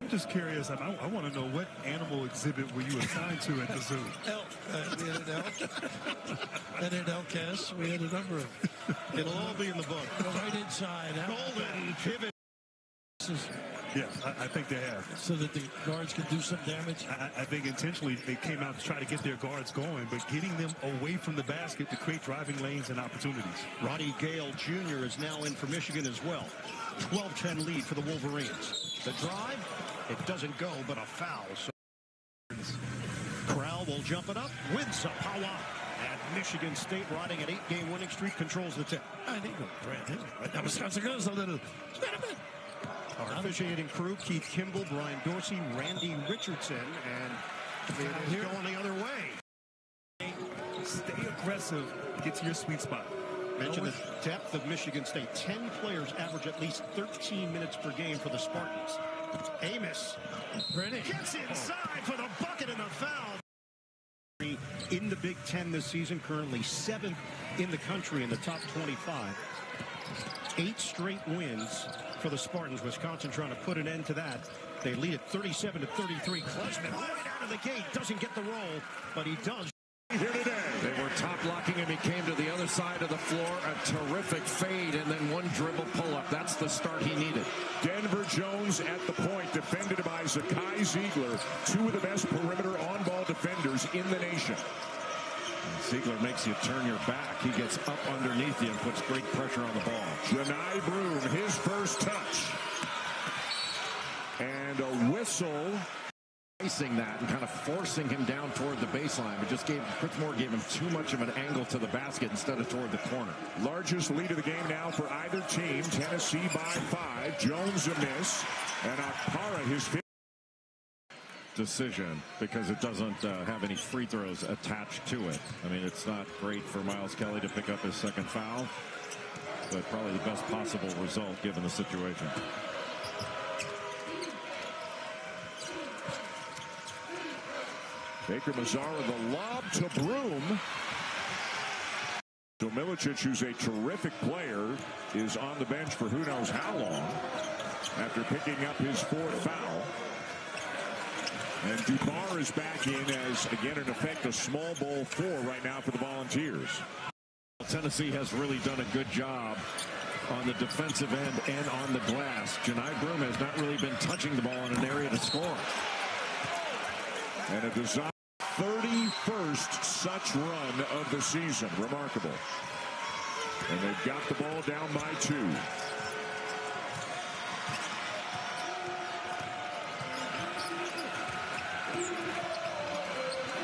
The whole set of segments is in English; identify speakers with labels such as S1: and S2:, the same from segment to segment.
S1: I'm just curious. I want to know, what animal exhibit were you assigned to at the zoo?
S2: Elk. We had an elk. And an elk, yes. We had a number of them.
S3: It'll all be in the book.
S2: Right inside.
S3: Golden pivot.
S1: Yes, I think they have.
S2: So that the guards can do some damage?
S1: I think intentionally they came out to try to get their guards going, but getting them away from the basket to create driving lanes and opportunities.
S3: Roddy Gale Jr. is now in for Michigan as well. 12-10 lead for the Wolverines. The drive, it doesn't go, but a foul. So Corral will jump it up with some power. And Michigan State, riding an 8-game winning streak, controls the tip.
S2: I think that was a little.
S3: Our officiating crew: Keith Kimball, Brian Dorsey, Randy Richardson, and it is going the other way.
S1: Stay aggressive, get to your sweet spot.
S3: Mention the depth of Michigan State. 10 players average at least 13 minutes per game for the Spartans. Amos gets inside for the bucket and the foul. In the Big Ten this season, currently 7th in the country in the top 25. 8 straight wins for the Spartans. Wisconsin trying to put an end to that. They lead at 37-33. Klesman right out of the gate, doesn't get the roll, but he does.
S4: Here today. They were top blocking him. He came to the other side of the floor. A terrific fade and then one dribble pull-up. That's the start he needed.
S5: Denver Jones at the point, defended by Zakai Ziegler, 2 of the best perimeter on-ball defenders in the nation.
S4: Ziegler makes you turn your back. He gets up underneath you and puts great pressure on the ball.
S5: Janai Broom, his first touch. And a whistle.
S4: Facing that and kind of forcing him down toward the baseline, but just Chris Moore gave him too much of an angle to the basket instead of toward the corner.
S5: Largest lead of the game now for either team. Tennessee by 5. Jones a miss. And Akpara his 5th.
S4: Decision because it doesn't have any free throws attached to it. I mean, it's not great for Miles Kelly to pick up his second foul, but probably the best possible result given the situation.
S5: Baker Mazzara, the lob to Broom. So Milicic, who's a terrific player, is on the bench for who knows how long after picking up his 4th foul. And DeMar is back in as, again, in effect, a small ball 4 right now for the Volunteers.
S4: Tennessee has really done a good job on the defensive end and on the glass. Janai Broom has not really been touching the ball in an area to score.
S5: And a design 31st such run of the season. Remarkable. And they've got the ball down by 2.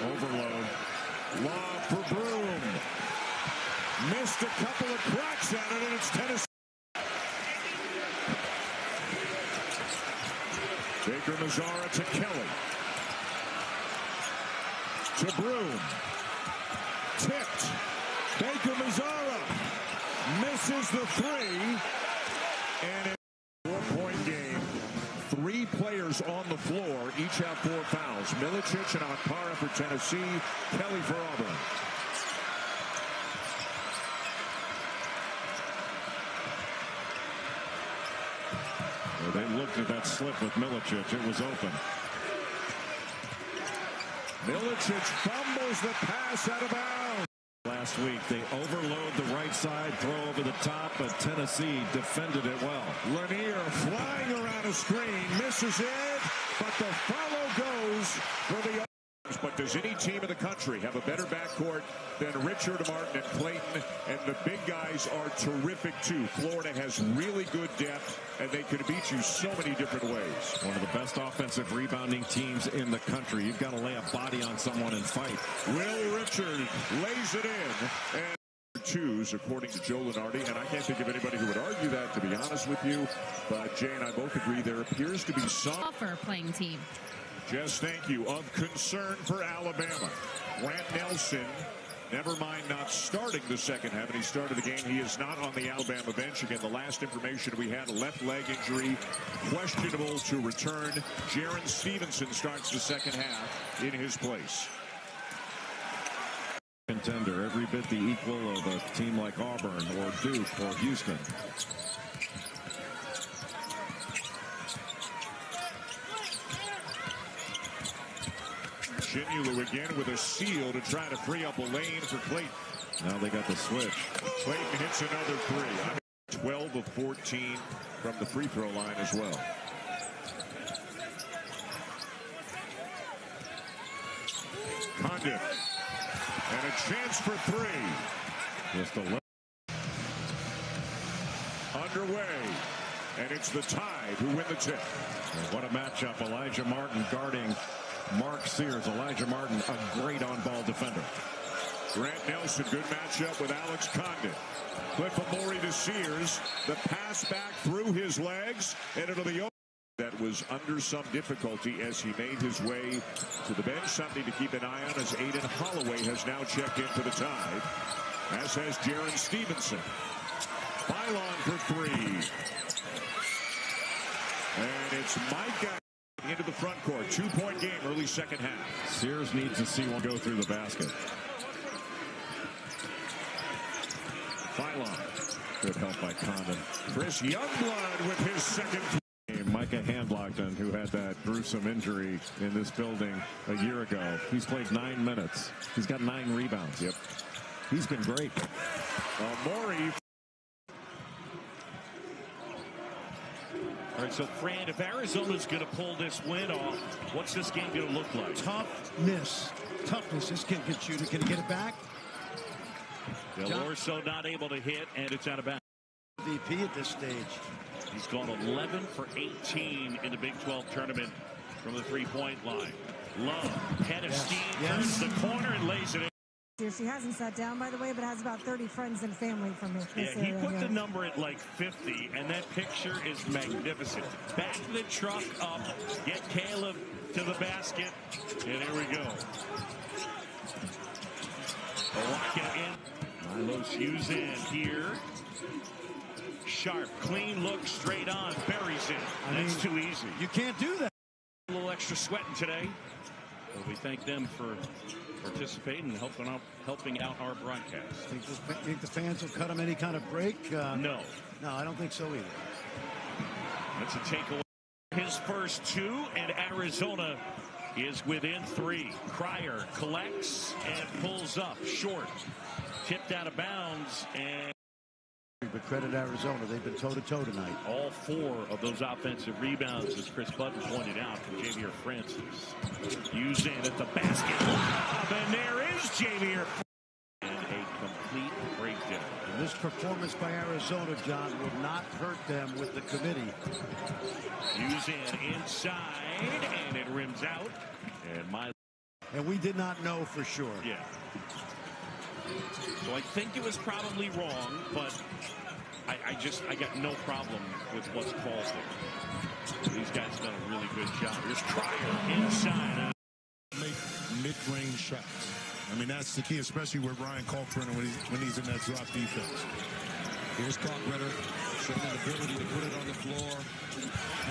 S4: Overload.
S5: Lob for Broom. Missed a couple of cracks at it, and it's Tennessee. Baker Mazzara to Kelly. To Broom. Tipped. Baker Mazzara misses the 3. And it's a 4-point game. 3 players on the floor. Each have 4 fouls. Milicic and Akpara for Tennessee. Kelly for Auburn.
S4: Well, they looked at that slip with Milicic. It was open.
S5: Milicic fumbles the pass out of bounds.
S4: Last week, they overload the right side, throw over the top, but Tennessee defended it well.
S5: Lanier flying around a screen, misses it, but the follow goes for the Orange. But does any team in the country have a better backcourt than Richard Martin and Clayton? And the big guys are terrific too. Florida has really good depth, and they can beat you so many different ways.
S4: One of the best offensive rebounding teams in the country. You've got to lay a body on someone and fight.
S5: Will Richard lays it in, and 2s according to Joe Lunardi, and I can't think of anybody who would argue that, to be honest with you. But Jay and I both agree there appears to be some
S6: tougher playing team.
S5: Jess, thank you. Of concern for Alabama. Grant Nelson, never mind not starting the second half, and he started the game. He is not on the Alabama bench. Again, the last information we had, a left leg injury, questionable to return. Jaron Stevenson starts the second half in his place.
S4: Contender, every bit the equal of a team like Auburn or Duke or Houston.
S5: Shinulu again with a seal to try to free up a lane for Clayton.
S4: Now they got the switch.
S5: Clayton hits another three. 12 of 14 from the free throw line as well. Condon. And a chance for three.
S4: Just a
S5: underway. And it's the Tide who win the tip.
S4: What a matchup. Elijah Martin guarding Mark Sears. Elijah Martin, a great on-ball defender.
S5: Grant Nelson, good matchup with Alex Condon. Cliff Amore to Sears. The pass back through his legs and into the open. That was under some difficulty as he made his way to the bench. Something to keep an eye on as Aiden Holloway has now checked into the Tide, as has Jaron Stevenson. Bylon for three. And it's Micah into the front court. 2-point game, early second half.
S4: Sears needs to see one go through the basket.
S5: Bylon.
S4: Good help by Condon.
S5: Chris Youngblood with his second.
S4: Micah Handlockton, who had that gruesome injury in this building a year ago. He's played 9 minutes. He's got 9 rebounds.
S5: Yep.
S4: He's been great.
S5: Amore.
S1: All right, so Fran, if Arizona's going to pull this win off, what's this game going to look like?
S3: Toughness. This kid can shoot it. Can he get it back?
S1: Del Orso not able to hit, and it's out of bounds.
S3: MVP at this stage.
S1: He's gone 11 for 18 in the Big 12 tournament from the three-point line. Love, head of steam, turns the corner and lays it in.
S6: She hasn't sat down, by the way, but has about 30 friends and family from this
S1: Yeah, he
S6: area
S1: put
S6: here.
S1: the number at like 50, and that picture is magnificent. Back the truck up, get Caleb to the basket, and here we go. Owaka in. Milos Hughes in here. Sharp, clean look, straight on, buries it. That's too easy.
S3: You can't do that.
S1: A little extra sweating today. Well, we thank them for participating and helping out our broadcast.
S3: Think the fans will cut him any kind of break?
S1: No,
S3: I don't think so either.
S1: that's a takeaway. His first two, and Arizona is within 3. Cryer collects and pulls up short. Tipped out of bounds, and
S3: But credit Arizona. They've been toe-to-toe tonight.
S1: all 4 of those offensive rebounds, as Chris Button pointed out, from Javier Francis. Hughes in at the basket. Lob, and there is Javier. And a complete breakdown.
S3: And this performance by Arizona, John, will not hurt them with the committee.
S1: Hughes in inside, and it rims out.
S3: And we did not know for sure.
S1: Yeah. So I think it was probably wrong, but I got no problem with what's called there. These guys done a really good job. Here's Cryer inside.
S7: Make mid-range shots. I mean, that's the key, especially with Ryan Kalkbrenner when he's in that drop defense.
S8: Here's Kalkbrenner showing an ability to put it on the floor.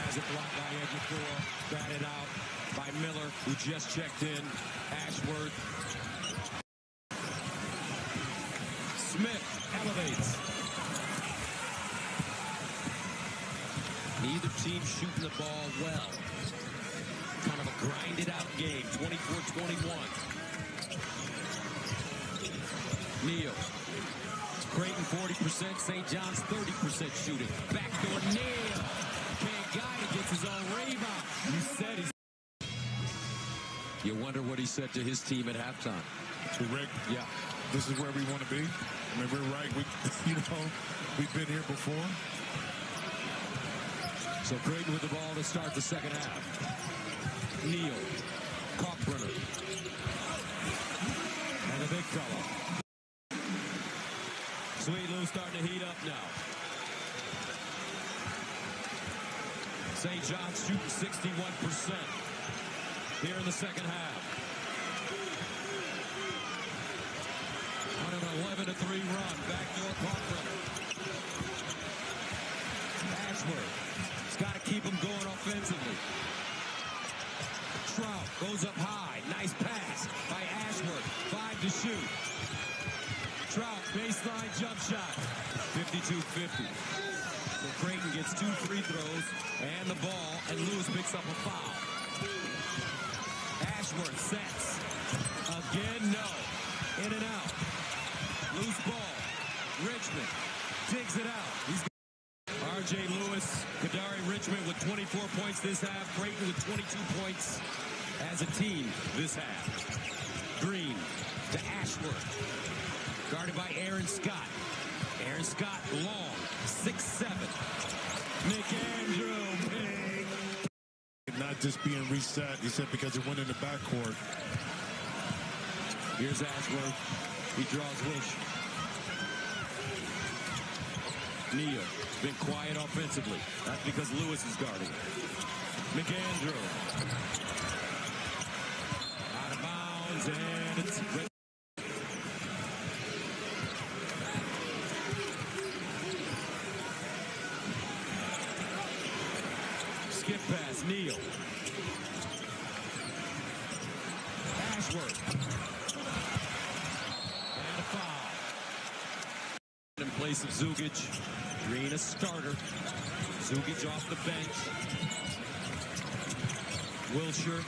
S8: Has it blocked by Ejiofor. Batted out by Miller, who just checked in. Ashworth. Smith elevates. Neither team shooting the ball well. Kind of a grinded out game. 24-21. Neal. Creighton 40%. St. John's 30% shooting. Backdoor Neal. Can't guide it. Gets his own rebound. He said he's. You wonder what he said to his team at halftime.
S7: To Rick,
S8: Yeah.
S7: this is where we want to be. I mean, we're right. We've been here before.
S8: So Creighton with the ball to start the second half. Neal. Kalkbrenner. And a big fella. Sweet Lou starting to heat up now. St. John's shooting 61% here in the second half. On an 11-3 run. Backdoor Kalkbrenner. Ashworth. He's got to keep him going offensively. Trout goes up high. Nice pass by Ashworth. 5 to shoot. Trout, baseline jump shot. 52-50. So Creighton gets 2 free throws and the ball, and Lewis picks up a foul. Ashworth sets. R.J. Lewis, Kadari Richmond with 24 points this half. Creighton with 22 points as a team this half. Green to Ashworth. Guarded by Aaron Scott. Aaron Scott long. 6'7". McAndrew, big.
S7: Not just being reset, he said, because it went in the backcourt.
S8: Here's Ashworth. He draws Wilsh. Neal been quiet offensively. That's because Lewis is guarding. McAndrew. Out of bounds, and it's red. Skip pass, Neal. Ashworth. And a foul. In place of Zugic. Green a starter. Zugic off the bench. Wilshire.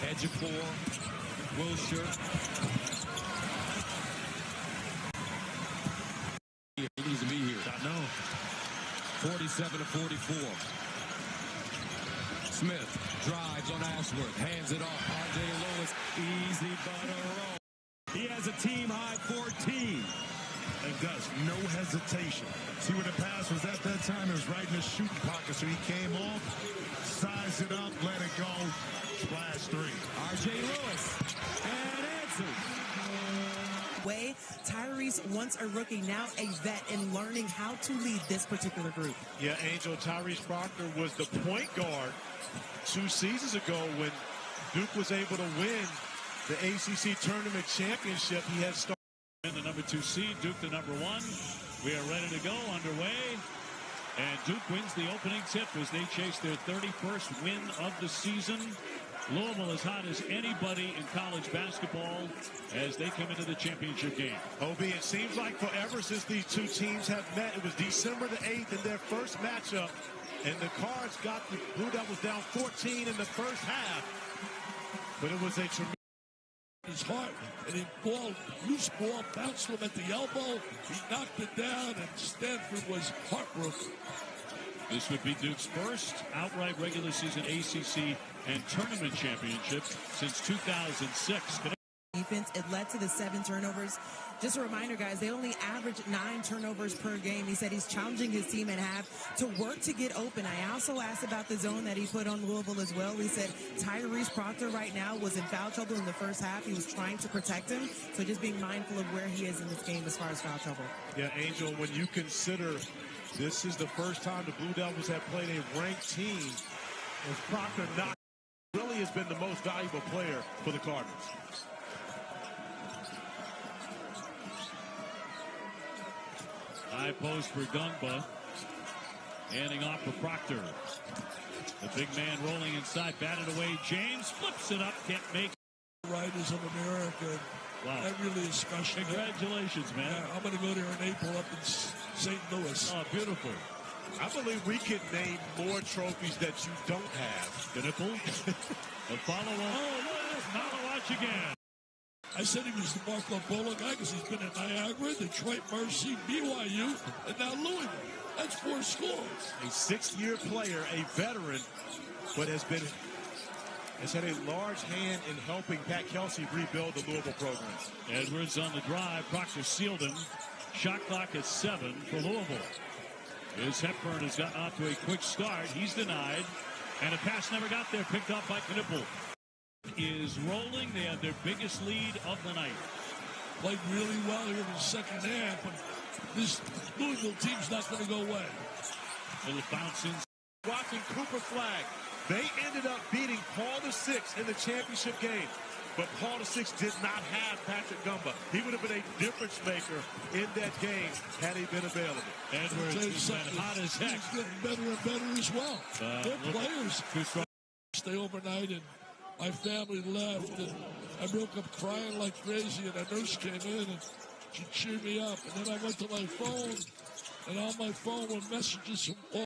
S8: Edge of four. Wilshire. He needs to be here.
S2: I know.
S8: 47-44. Smith drives on Ashworth. Hands it off. R.J. Lewis. Easy but a roll. He has a team-high 14.
S7: And Gus, no hesitation. See where the pass was at that time? It was right in the shooting pocket. So he came off, sized it up, let it go, splash three.
S8: R.J. Lewis. And answers.
S9: Way Tyrese, once a rookie, now a vet, and learning how to lead this particular group.
S3: Yeah, Angel, Tyrese Proctor was the point guard 2 seasons ago when Duke was able to win the ACC Tournament Championship. He had started.
S1: And the number 2 seed, Duke the number 1. We are ready to go, underway. And Duke wins the opening tip as they chase their 31st win of the season. Louisville as hot as anybody in college basketball as they come into the championship game.
S3: OB, it seems like forever since these two teams have met. It was December the 8th in their first matchup. And the Cards got the Blue Devils down 14 in the first half. But it was a tremendous.
S10: His heart, and he loose ball, bounced him at the elbow. He knocked it down, and Stanford was heartbroken.
S1: This would be Duke's first outright regular season ACC and tournament championship since 2006.
S9: Defense, it led to the 7 turnovers. Just a reminder, guys, they only average 9 turnovers per game. He said he's challenging his team and half to work to get open. I also asked about the zone that he put on Louisville as well. He said Tyrese Proctor right now was in foul trouble in the first half. He was trying to protect him. So just being mindful of where he is in this game as far as foul trouble.
S3: Yeah, Angel, when you consider this is the first time the Blue Devils have played a ranked team, as Proctor really has been the most valuable player for the Cardinals.
S1: High post for Gungba. Handing off for Proctor. The big man rolling inside, batted away. James flips it up, can't make it.
S10: Riders of America.
S1: Wow.
S10: That really is special.
S1: Congratulations, man.
S10: Yeah, I'm going to go there in April up in St. Louis.
S1: Oh, beautiful.
S3: I believe we could name more trophies that you don't have.
S1: Pinnacle. The follow-on. Oh, look at this. Now to watch again.
S10: I said he was the Marco Polo guy because he's been at Niagara, Detroit Mercy, BYU, and now Louisville. That's 4 scores.
S3: A 6th-year player, a veteran, but has had a large hand in helping Pat Kelsey rebuild the Louisville program.
S1: Edwards on the drive. Proctor sealed him. Shot clock at 7 for Louisville. As Hepburn has gotten off to a quick start. He's denied. And a pass never got there. Picked up by Knipple. Is rolling. They have their biggest lead of the night.
S10: Played really well here in the second half, but this Louisville team's not going to go away.
S1: Little bounce in.
S3: Watching Cooper Flag. They ended up beating Paul VI in the championship game. But Paul VI did not have Patrick Gumba. He would have been a difference maker in that game had he been available.
S1: Edwards has been hot as heck.
S10: He's getting better and better as well. They're players. Stay overnight, and my family left, and I broke up crying like crazy, and a nurse came in, and she cheered me up. And then I went to my phone, and on my phone were messages from all